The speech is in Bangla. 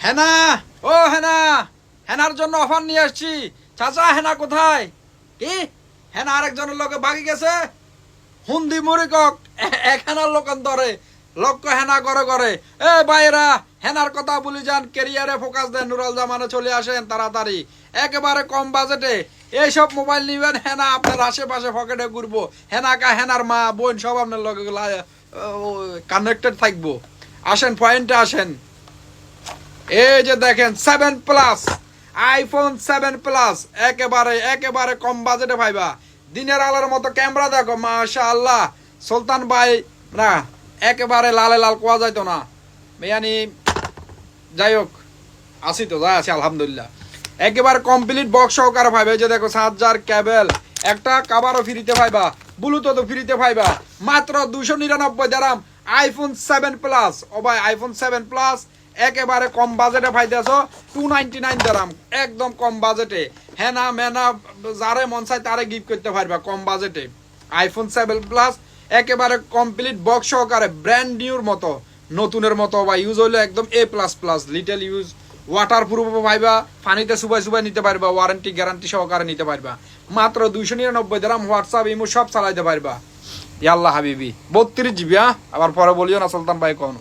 হেনা, ও হেনা, হেনার জন্য অফার নিয়ে আসছি। চাচা হেনা কোথায়? কি হেনা আরেকজনের লোকে বাকি গেছে? হুন্দি মুড়ি কক এক হেনার লোকান ধরে লক্ষ্য হেনা করে করে। এ ভাইরা, হেনার কথা বলি যান, কেরিয়ারে ফোকাস দেন, নুরাল জামানে চলে আসেন তাড়াতাড়ি, একেবারে কম বাজেটে এইসব মোবাইল নিবেন। হেনা আপনার আশেপাশে পকেটে ঘুরবো, হেনাকা হেনার মা বোন সব আপনার লগে কানেক্টেড থাকবো। আসেন পয়েন্টে আসেন। এই যে দেখেন 7 প্লাস, আইফোন 7 প্লাস, একেবারে একেবারে কম বাজেটে ভাইবা। দিনের আলোর মতো ক্যামেরা দেখো, মাশাআল্লাহ। সুলতান ভাই না, একেবারে লালে লাল কোয়া যাইতো না মেয়ানি। যাই হোক, আসি তো যাই আছি আলহামদুলিল্লাহ। একেবারে কমপ্লিট বক্স সহকারে ভাইবা। এই যে দেখো চার্জার, কেবল, একটা কাভারও ফ্রিতে ভাইবা, ব্লুটুথও ফ্রিতে ভাইবা, মাত্র 299 দিরহাম। আইফোন 7 প্লাস, ও ভাই আইফোন 7 প্লাস একেবারে কম বাজেটে পাইতেছ 299 দিরহাম, একদম কম বাজেটে। হেনা মেনা যারে মন চায় তারে গিফট করতে পারবা কম বাজেটে। আইফোন 7 প্লাস একেবারে কমপ্লিট বক্স সহকারে ব্র্যান্ড নিউর মতো, নতুনের মতো বা ইউজ হইলে একদম A++, little use, water proof viva, পানিতে সুবাই সুবাই নিতে পারবা, ওয়ারেন্টি গ্যারান্টি সহকারে নিতে পারবা। মাত্র 299 দিরহাম, হোয়াটসঅ্যাপ ইমো সব চালাইতে পারবা। ইয়াল্লাহ হাবিবি 32 জিবি। আবার পরে বলিও না সুলতান ভাই কোনো।